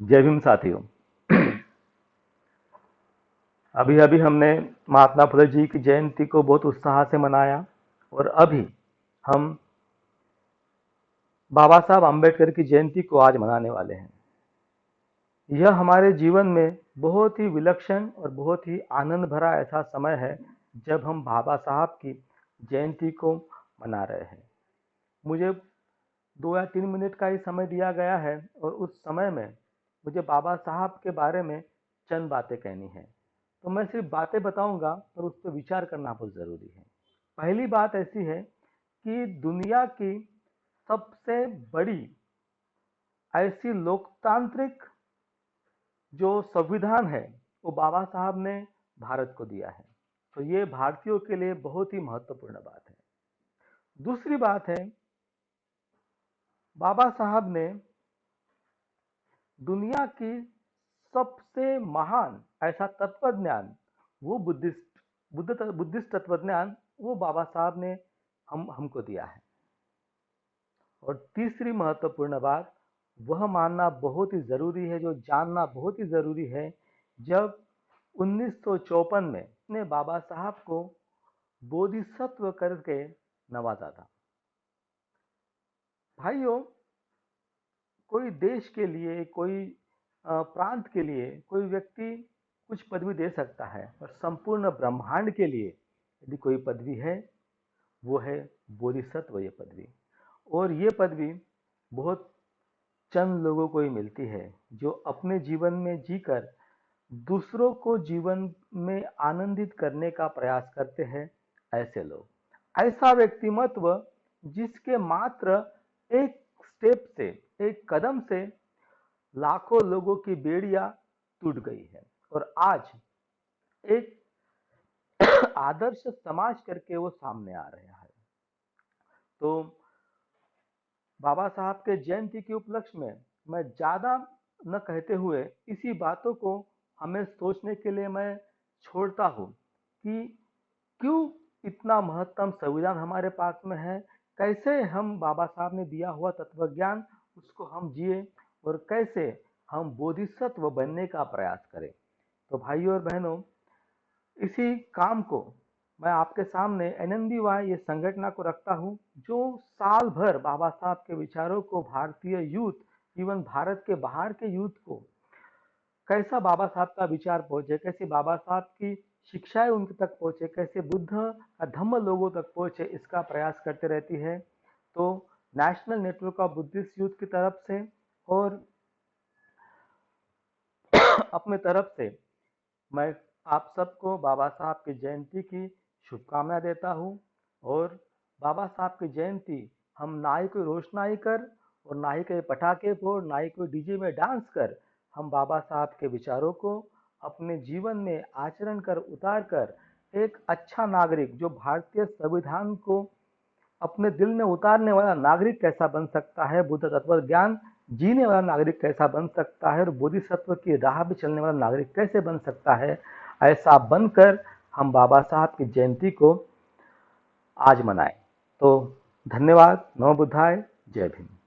जय भीम साथियों। अभी अभी हमने महात्मा फुले जी की जयंती को बहुत उत्साह से मनाया और अभी हम बाबा साहब आम्बेडकर की जयंती को आज मनाने वाले हैं। यह हमारे जीवन में बहुत ही विलक्षण और बहुत ही आनंद भरा ऐसा समय है जब हम बाबा साहब की जयंती को मना रहे हैं। मुझे 2 या 3 मिनट का ही समय दिया गया है और उस समय में मुझे बाबा साहब के बारे में चंद बातें कहनी है। तो मैं सिर्फ बातें बताऊंगा और उस पर विचार करना बहुत ज़रूरी है। पहली बात ऐसी है कि दुनिया की सबसे बड़ी ऐसी लोकतांत्रिक जो संविधान है वो बाबा साहब ने भारत को दिया है। तो ये भारतीयों के लिए बहुत ही महत्वपूर्ण बात है। दूसरी बात है, बाबा साहब ने दुनिया की सबसे महान ऐसा तत्वज्ञान, वो बुद्धिस्ट तत्वज्ञान, वो बाबा साहब ने हमको दिया है। और तीसरी महत्वपूर्ण बात, वह मानना बहुत ही जरूरी है, जो जानना बहुत ही जरूरी है, जब 1954 में ने बाबा साहब को बोधिसत्व करके नवाजा था। भाइयों, कोई देश के लिए, कोई प्रांत के लिए कोई व्यक्ति कुछ पदवी दे सकता है, और संपूर्ण ब्रह्मांड के लिए यदि कोई पदवी है वो है बोधिसत्व ये पदवी। और ये पदवी बहुत चंद लोगों को ही मिलती है जो अपने जीवन में जीकर दूसरों को जीवन में आनंदित करने का प्रयास करते हैं। ऐसे लोग, ऐसा व्यक्तिमत्व जिसके मात्र एक स्टेप से, एक कदम से लाखों लोगों की बेड़ियां टूट गई है और आज एक आदर्श समाज करके वो सामने आ रहा है। तो बाबा साहब के जयंती के उपलक्ष्य में मैं ज्यादा न कहते हुए इसी बातों को हमें सोचने के लिए मैं छोड़ता हूं कि क्यों इतना महत्तम संविधान हमारे पास में है, कैसे हम बाबा साहब ने दिया हुआ तत्वज्ञान उसको हम जिए और कैसे हम बोधिसत्व बनने का प्रयास करें। तो भाइयों और बहनों, इसी काम को मैं आपके सामने एनएनबीवाई ये संगठन को रखता हूं, जो साल भर बाबा साहब के विचारों को भारतीय यूथ, इवन भारत के बाहर के यूथ को कैसा बाबा साहब का विचार पहुंचे, कैसे बाबा साहब की शिक्षाएं उनके तक पहुंचे, कैसे बुद्ध का धम्म लोगों तक पहुंचे, इसका प्रयास करते रहती है। तो national network of Buddhist youth की तरफ से और अपने तरफ से मैं आप सबको बाबा साहब की जयंती की शुभकामनाएं देता हूं। और बाबा साहब की जयंती हम ना ही कोई रोशनाई कर और ना ही कोई पटाखे फोड़, ना ही कोई डीजे में डांस कर, हम बाबा साहब के विचारों को अपने जीवन में आचरण कर, उतार कर एक अच्छा नागरिक, जो भारतीय संविधान को अपने दिल में उतारने वाला नागरिक कैसा बन सकता है, बुद्ध तत्व ज्ञान जीने वाला नागरिक कैसा बन सकता है और बोधिसत्व की राह पे चलने वाला नागरिक कैसे बन सकता है, ऐसा बनकर हम बाबा साहब की जयंती को आज मनाएं। तो धन्यवाद। नमो बुद्धाय। जय भीम।